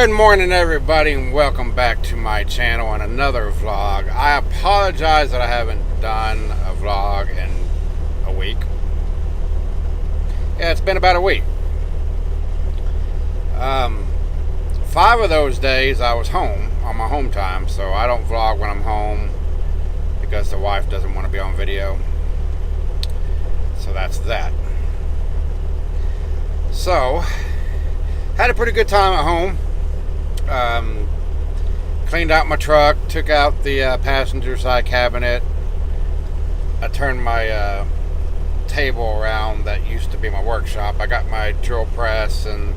Good morning, everybody, and welcome back to my channel and another vlog. I apologize that I haven't done a vlog in a week. Yeah, it's been about a week. 5 of those days I was home on my home time, so I don't vlog when I'm home because the wife doesn't want to be on video. So that's that. So, had a pretty good time at home. Cleaned out my truck, took out the passenger side cabinet. I turned my table around that used to be my workshop. I got my drill press and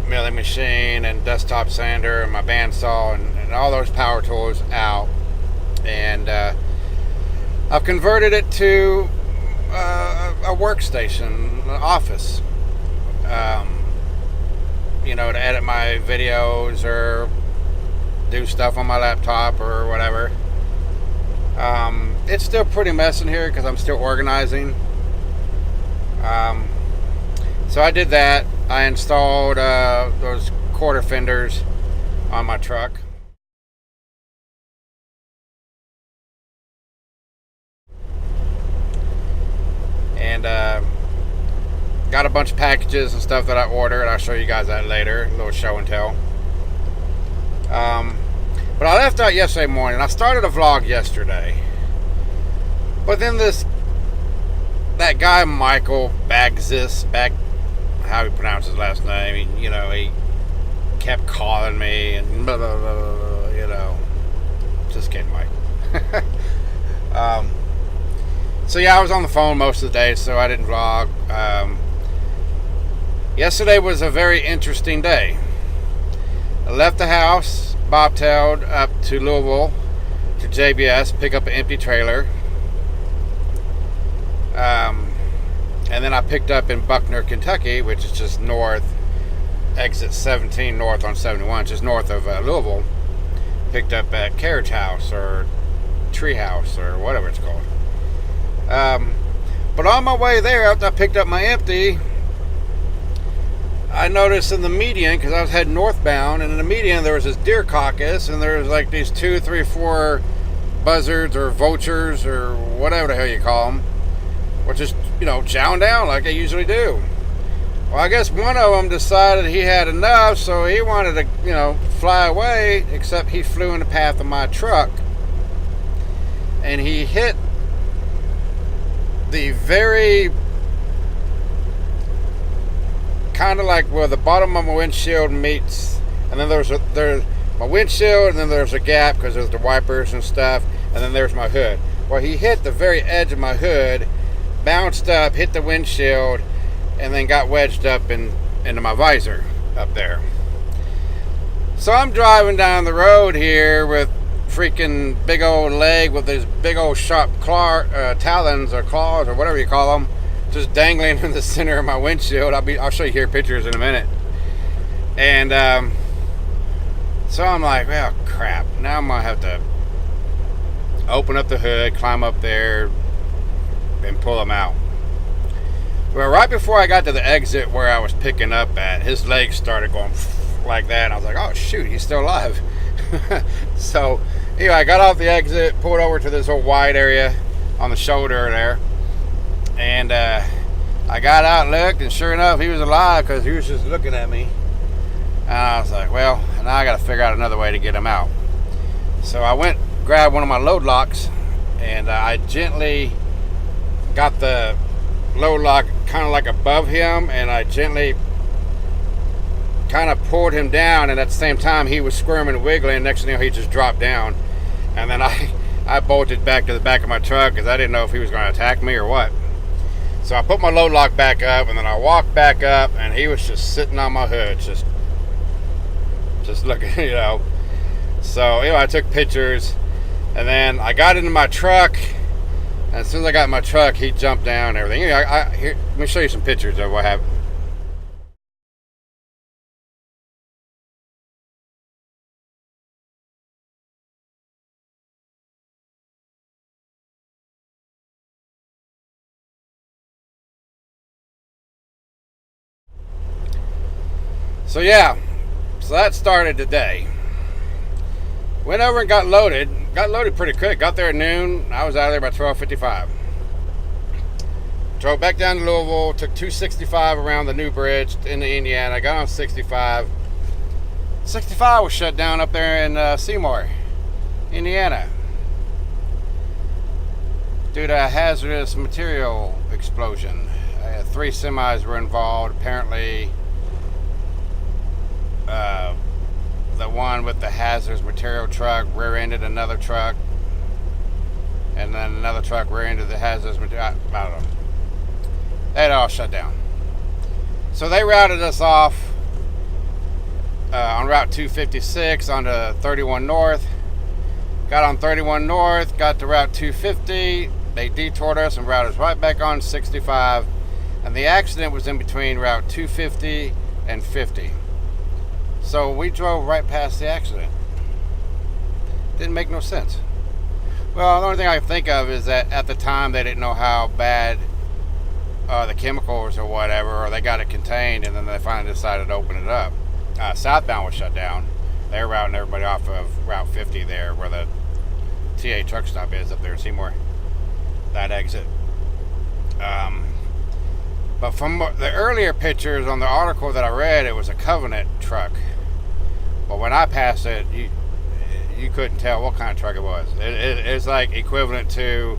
milling machine and desktop sander and my bandsaw and all those power tools out. And I've converted it to a workstation, an office. To edit my videos or do stuff on my laptop or whatever. It's still pretty messy in here because I'm still organizing. So I did that. I installed those quarter fenders on my truck. And got a bunch of packages and stuff that I ordered. I'll show you guys that later. A little show and tell. But I left out yesterday morning. I started a vlog yesterday. But then that guy Michael Bagzis, how he pronounced his last name, he kept calling me and blah, blah, blah, blah, Just kidding, Mike. So yeah, I was on the phone most of the day, so I didn't vlog. Yesterday was a very interesting day. I left the house, bobtailed up to Louisville, to JBS, pick up an empty trailer. And then I picked up in Buckner, Kentucky, which is just north, exit 17 north on 71, just north of Louisville. Picked up at Carriage House or Tree House or whatever it's called. But on my way there, after I picked up my empty, I noticed in the median, because I was heading northbound, and in the median there was this deer caucus, and there was like these 2, 3, 4 buzzards or vultures or whatever the hell you call them, which is, chowing down like they usually do. Well, I guess one of them decided he had enough, so he wanted to, fly away, except he flew in the path of my truck, and he hit the very kind of like where the bottom of my windshield meets, and then there's my windshield, and then there's a gap because there's the wipers and stuff, and then there's my hood. Well, he hit the very edge of my hood, bounced up, hit the windshield, and then got wedged up into my visor up there. So I'm driving down the road here with freaking big old leg with these big old sharp talons or claws or whatever you call them, just dangling in the center of my windshield. I'll show you here pictures in a minute. And so I'm like, well, crap. Now I'm gonna have to open up the hood, climb up there, and pull him out. Well, right before I got to the exit where I was picking up at, his legs started going like that, and I was like, oh shoot, he's still alive. So anyway, I got off the exit, pulled over to this whole wide area on the shoulder there, and I got out and looked, and sure enough, he was alive because he was just looking at me. And I was like, well, now I got to figure out another way to get him out. So I went, grabbed one of my load locks, and I gently got the load lock kind of like above him, and I gently kind of pulled him down, and at the same time he was squirming and wiggling. Next thing you know, he just dropped down, and then I bolted back to the back of my truck because I didn't know if he was going to attack me or what. So I put my load lock back up, and then I walked back up, and he was just sitting on my hood, just looking, So I took pictures, and then I got into my truck, and as soon as I got in my truck, he jumped down and everything. Here, let me show you some pictures of what happened. So yeah, So that started today. Went over and got loaded. Got loaded pretty quick. Got there at noon. I was out of there by 12:55. Drove back down to Louisville. Took 265 around the new bridge into Indiana. Got on 65. 65 was shut down up there in Seymour, Indiana, due to a hazardous material explosion. 3 semis were involved. Apparently, the one with the hazardous material truck rear-ended another truck, and then another truck rear-ended the hazardous material. I don't know. They had all shut down. So they routed us off on Route 256 onto 31 North. Got on 31 North, got to Route 250. They detoured us and routed us right back on 65. And the accident was in between Route 250 and 50. So we drove right past the accident. Didn't make no sense. Well, the only thing I can think of is that at the time they didn't know how bad the chemicals or whatever, or they got it contained, and then they finally decided to open it up. Southbound was shut down. They were routing everybody off of Route 50 there, where the TA truck stop is up there in Seymour. That exit. But from the earlier pictures on the article that I read, it was a Covenant truck. But when I passed it, you couldn't tell what kind of truck it was. It's like equivalent to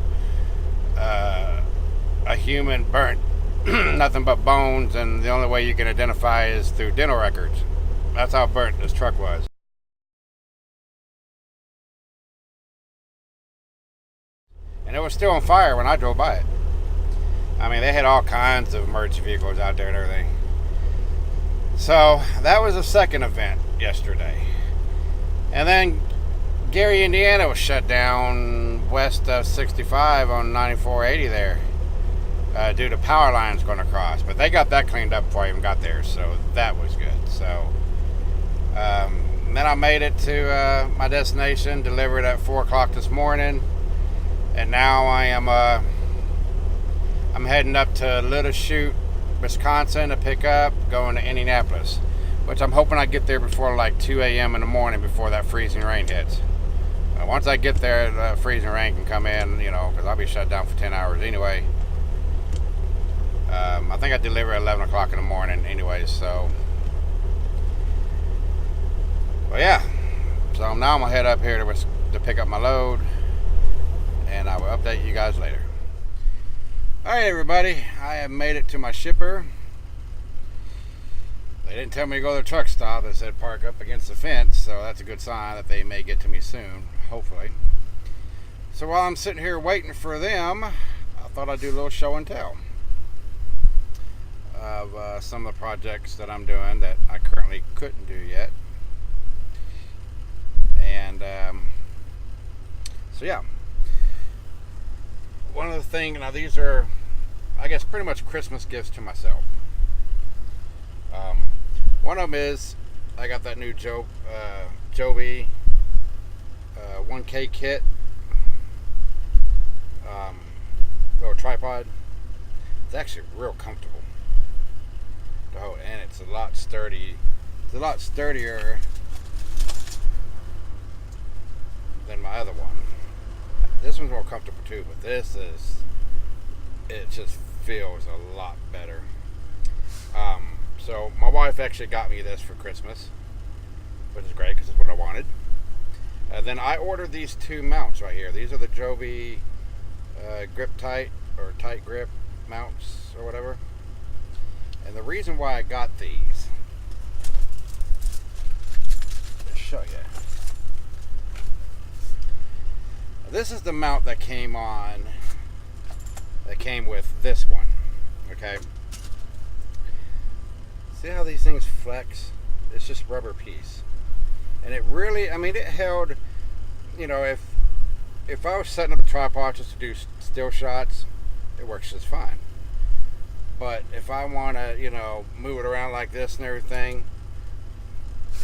a human burnt, nothing but bones, and the only way you can identify is through dental records. That's how burnt this truck was. And it was still on fire when I drove by it. I mean, they had all kinds of emergency vehicles out there and everything. So that was the second event yesterday. And then Gary, Indiana was shut down west of 65 on 9480 there due to power lines going across. But they got that cleaned up before I even got there, so that was good. So then I made it to my destination, delivered at 4 o'clock this morning. And now I am I'm heading up to Little Chute, Wisconsin to pick up, going to Indianapolis, which I'm hoping I get there before like 2 a.m. in the morning before that freezing rain hits. Once I get there, the freezing rain can come in, because I'll be shut down for 10 hours anyway. I think I deliver at 11 o'clock in the morning anyways, so. Well, yeah. So now I'm going to head up here to pick up my load, and I will update you guys later. Alright everybody, I have made it to my shipper. They didn't tell me to go to the truck stop. They said park up against the fence, so that's a good sign that they may get to me soon, hopefully. So while I'm sitting here waiting for them, I thought I'd do a little show and tell of some of the projects that I'm doing that I currently couldn't do yet. And so yeah. One of the things, now these are, I guess, pretty much Christmas gifts to myself. One of them is, I got that new Joby 1K kit, little tripod. It's actually real comfortable. And it's a lot sturdy. It's a lot sturdier than my other one. This one's more comfortable too, but it just feels a lot better. So my wife actually got me this for Christmas, which is great because it's what I wanted. Then I ordered these 2 mounts right here. These are the Joby grip tight or tight grip mounts or whatever. And the reason why I got these, I'll show you. This is the mount that came with this one, okay? See how these things flex? It's just rubber piece. And it really, it held, if I was setting up a tripod just to do still shots, it works just fine. But if I want to, move it around like this and everything,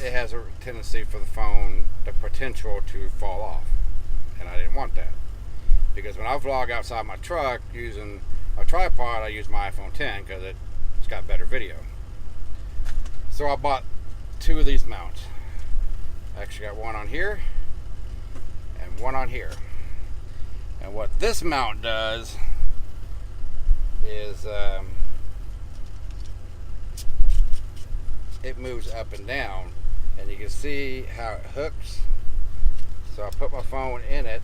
it has a tendency for the phone, the potential to fall off. And I didn't want that. Because when I vlog outside my truck using a tripod, I use my iPhone 10 because it's got better video. So I bought two of these mounts. I actually got one on here and one on here. And what this mount does is it moves up and down, and you can see how it hooks. So I put my phone in it.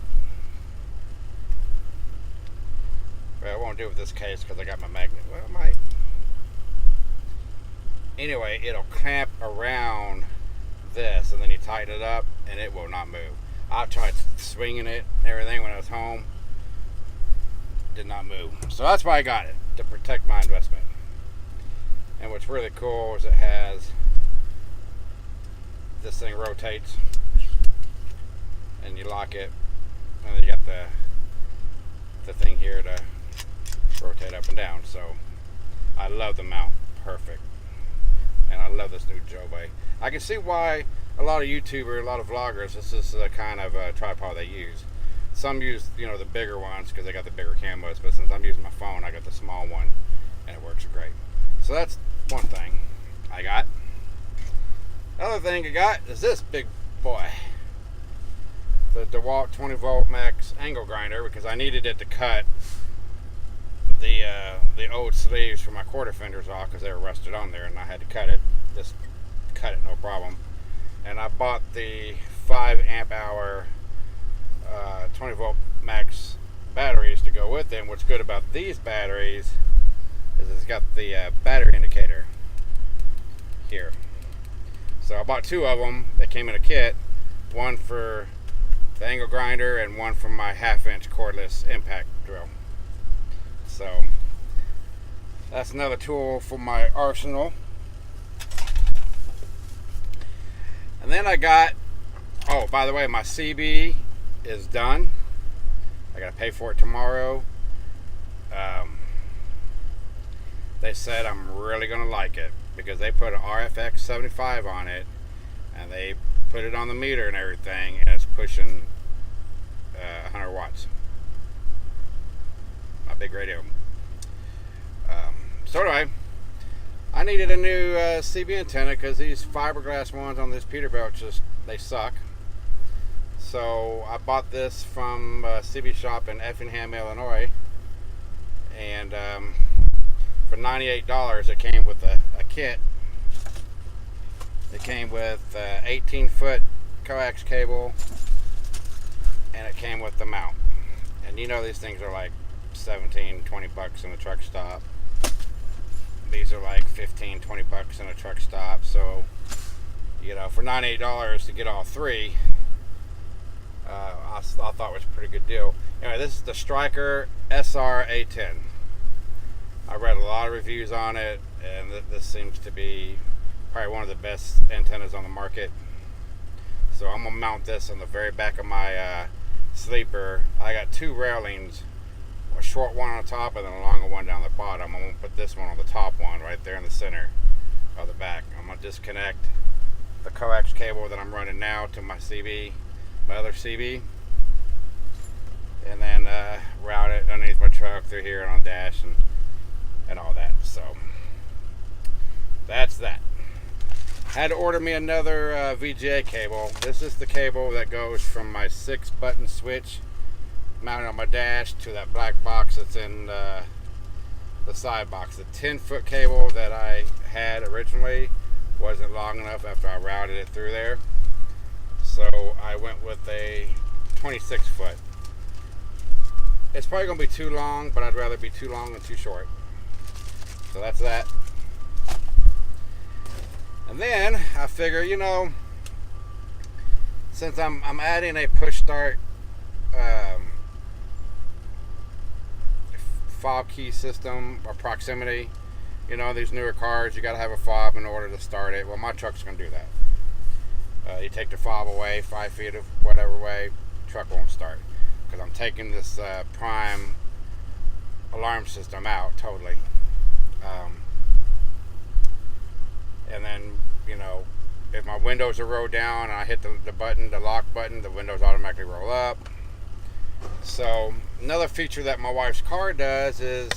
Well, I won't do it with this case because I got my magnet. Well, I might. Anyway, it'll clamp around this, and then you tighten it up and it will not move. I tried swinging it and everything when I was home. Did not move. So that's why I got it, to protect my investment. And what's really cool is it has, this thing rotates and you lock it, and then you got the thing here to rotate up and down. So I love the mount. Perfect. And I love this new Joby. I can see why a lot of YouTubers, a lot of vloggers, this is the kind of tripod they use. Some use, the bigger ones because they got the bigger cameras, but since I'm using my phone, I got the small one, and it works great. So that's one thing I got. Other thing I got is this big boy, the DeWalt 20 volt max angle grinder, because I needed it to cut the old sleeves for my quarter fenders off because they were rusted on there, and I had to cut it. Just cut it, no problem. And I bought the 5 amp hour 20 volt max batteries to go with it. And what's good about these batteries is it's got the battery indicator here. So I bought 2 of them. They came in a kit, one for the angle grinder and one for my 1/2 inch cordless impact drill. So that's another tool for my arsenal. And then I got, oh, by the way, my CB is done. I gotta pay for it tomorrow. They said I'm really gonna like it because they put an RFX 75 on it, and they put it on the meter and everything, and it's pushing 100 watts. My big radio. So anyway, I needed a new CB antenna because these fiberglass ones on this Peterbilt they suck. So I bought this from a CB shop in Effingham, Illinois, and for $98 it came with a kit. It came with 18-foot coax cable, and it came with the mount. And these things are like $17-20 in the truck stop. These are like $15-20 in a truck stop. So for $98 to get all 3, I thought was a pretty good deal. Anyway, this is the Striker SR A10. I read a lot of reviews on it, and this seems to be probably one of the best antennas on the market. So I'm gonna mount this on the very back of my sleeper. I got 2 railings, a short one on the top and then a longer one down the bottom. I'm gonna put this one on the top one right there in the center of the back. I'm gonna disconnect the coax cable that I'm running now to my CB, my other CB, and then route it underneath my truck through here and on dash and all that. So that's that. Had to order me another VGA cable. This is the cable that goes from my 6-button switch mounted on my dash to that black box that's in the side box. The 10-foot cable that I had originally wasn't long enough after I routed it through there. So I went with a 26-foot. It's probably going to be too long, but I'd rather be too long than too short. So that's that. And then I figure, since I'm adding a push start fob key system or proximity, these newer cars, you got to have a fob in order to start it. Well, my truck's going to do that. You take the fob away 5 feet of whatever way, truck won't start because I'm taking this Prime alarm system out totally. And then, if my windows are rolled down and I hit the button, the lock button, the windows automatically roll up. So another feature that my wife's car does is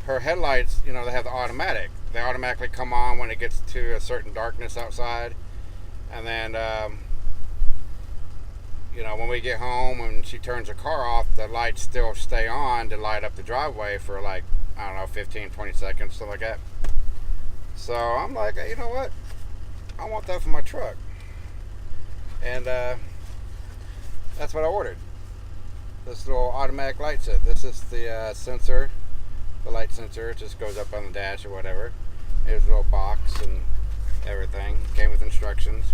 her headlights, they have the automatic. They automatically come on when it gets to a certain darkness outside. And then, when we get home and she turns her car off, the lights still stay on to light up the driveway for like, I don't know, 15, 20 seconds, something like that. So I'm like, hey, you know what? I want that for my truck. And that's what I ordered. This little automatic light set. This is the sensor, the light sensor. It just goes up on the dash or whatever. There's a little box and everything. Came with instructions.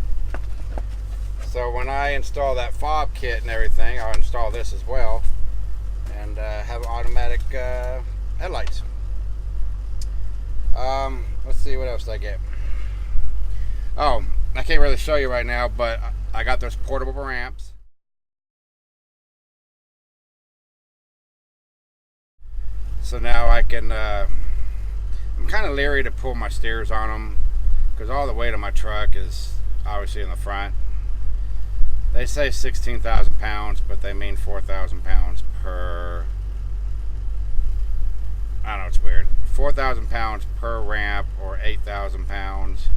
So when I install that fob kit and everything, I'll install this as well, and have automatic headlights. Let's see, what else did I get? Oh, I can't really show you right now, but I got those portable ramps. So now I can, I'm kind of leery to pull my steers on them because all the weight of my truck is obviously in the front. They say 16,000 pounds, but they mean 4,000 pounds per, I don't know, it's weird. 4,000 pounds per ramp, or 8,000 pounds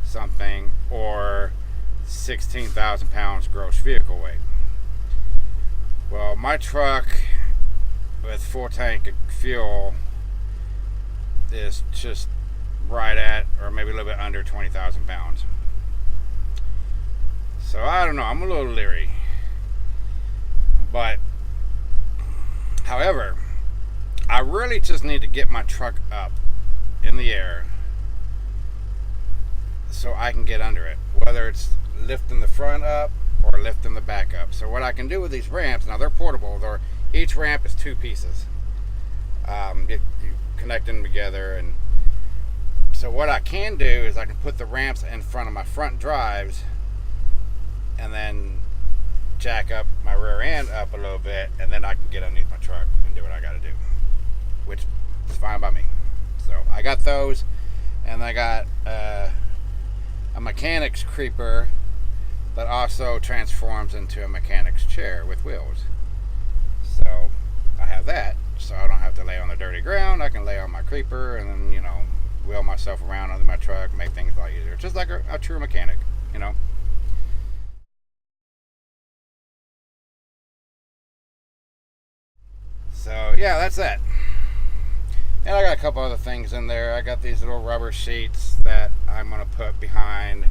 something, or 16,000 pounds gross vehicle weight. Well, my truck with full tank of fuel is just right at, or maybe a little bit under 20,000 pounds. So I don't know, I'm a little leery. But, however, I really just need to get my truck up in the air so I can get under it. Whether it's lifting the front up or lifting the back up. So what I can do with these ramps, now they're portable, each ramp is 2 pieces. You connect them together, and so what I can do is I can put the ramps in front of my front drives and then jack up my rear end up a little bit, and then I can get underneath my truck and do what I got to do, which is fine by me. So I got those, and I got a mechanic's creeper that also transforms into a mechanic's chair with wheels. So I have that, so I don't have to lay on the dirty ground. I can lay on my creeper and then, wheel myself around under my truck, make things a lot easier. Just like a true mechanic, So yeah, that's that. And I got a couple other things in there. I got these little rubber sheets that I'm going to put behind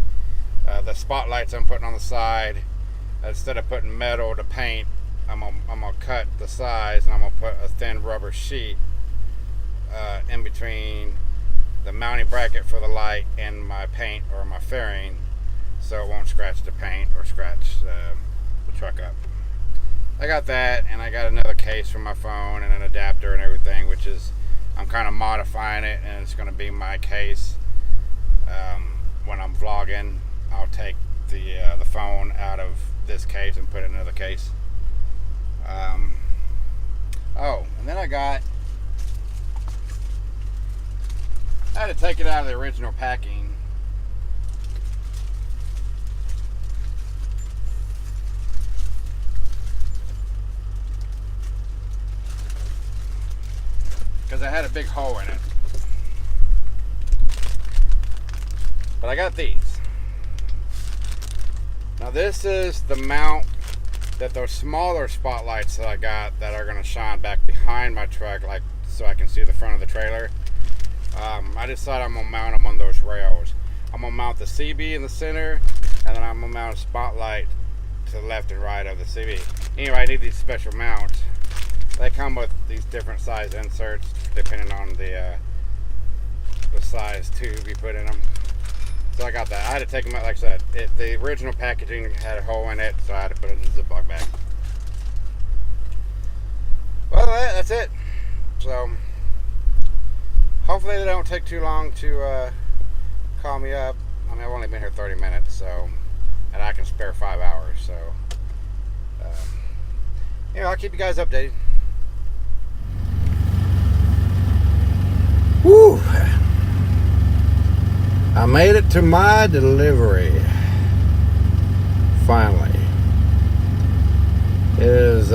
the spotlights I'm putting on the side. Instead of putting metal to paint, I'm gonna cut the sides, and I'm gonna put a thin rubber sheet in between the mounting bracket for the light and my paint or my fairing, so it won't scratch the paint or scratch the truck up. I got that, and I got another case for my phone and an adapter and everything, which is, I'm kind of modifying it, and it's going to be my case. When I'm vlogging, I'll take the phone out of this case and put it in another case. And then I had to take it out of the original packing. Because I had a big hole in it. But I got these. Now this is the mount that those smaller spotlights that I got that are going to shine back behind my truck, like so I can see the front of the trailer. I decided I'm going to mount them on those rails. I'm going to mount the CB in the center, and then I'm going to mount a spotlight to the left and right of the CB. Anyway, I need these special mounts. They come with these different size inserts depending on the size tube you put in them. So I got that. I had to take them out, like I said. The original packaging had a hole in it, so I had to put it in a Ziploc bag. Well, that's it. So hopefully they don't take too long to call me up. I mean, I've only been here 30 minutes, so, and I can spare 5 hours. So, I'll keep you guys updated. Woo! I made it to my delivery. Finally. It is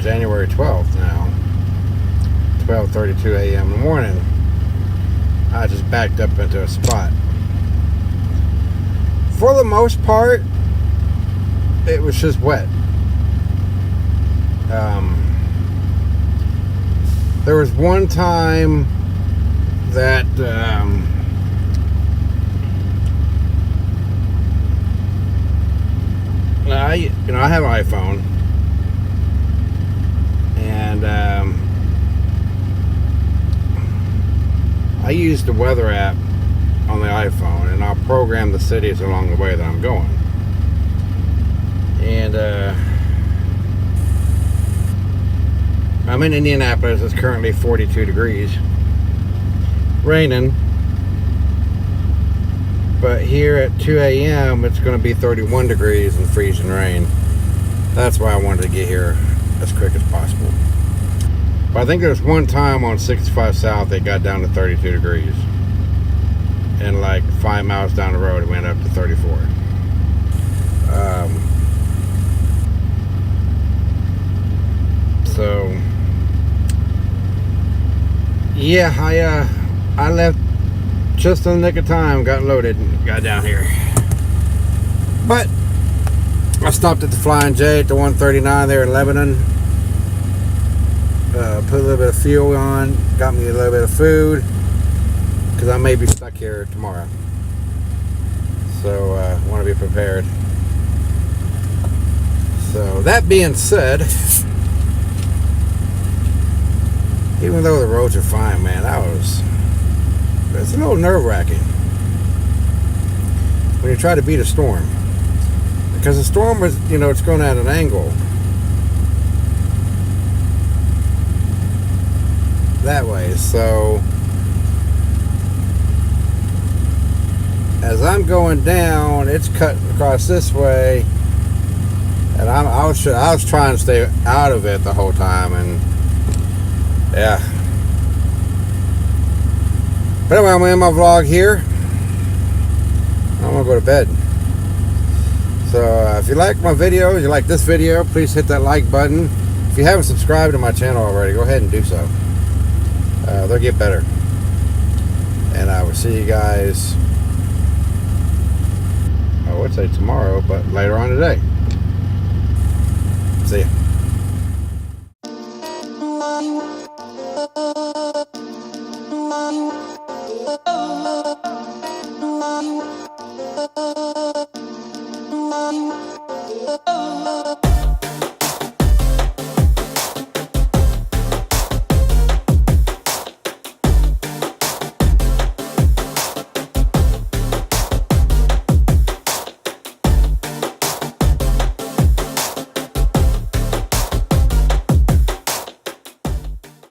January 12th now. 12:32 a.m. in the morning. I just backed up into a spot. for the most part, it was just wet. There was one time that I have an iPhone, and I use the weather app on the iPhone, and I'll program the cities along the way that I'm going. And I'm in Indianapolis. It's currently 42 degrees, raining. But here at 2 a.m. it's going to be 31 degrees and freezing rain. That's why I wanted to get here as quick as possible. But I think there's one time on 65 South it got down to 32 degrees. And like 5 miles down the road it went up to 34. So yeah, I left just in the nick of time, got loaded and got down here. But I stopped at the Flying J at the 139 there in Lebanon. Put a little bit of fuel on, got me a little bit of food, because I may be stuck here tomorrow. So I want to be prepared. So that being said, even though the roads are fine, man, it's a little nerve-wracking when you try to beat a storm, because the storm was, it's going at an angle that way. So as I'm going down, it's cutting across this way, and I was trying to stay out of it the whole time, and yeah. But anyway, I'm going to end my vlog here. I'm going to go to bed. So if you like my videos, you like this video, please hit that like button. If you haven't subscribed to my channel already, go ahead and do so. They'll get better. And I will see you guys, I would say tomorrow, but later on today. See ya.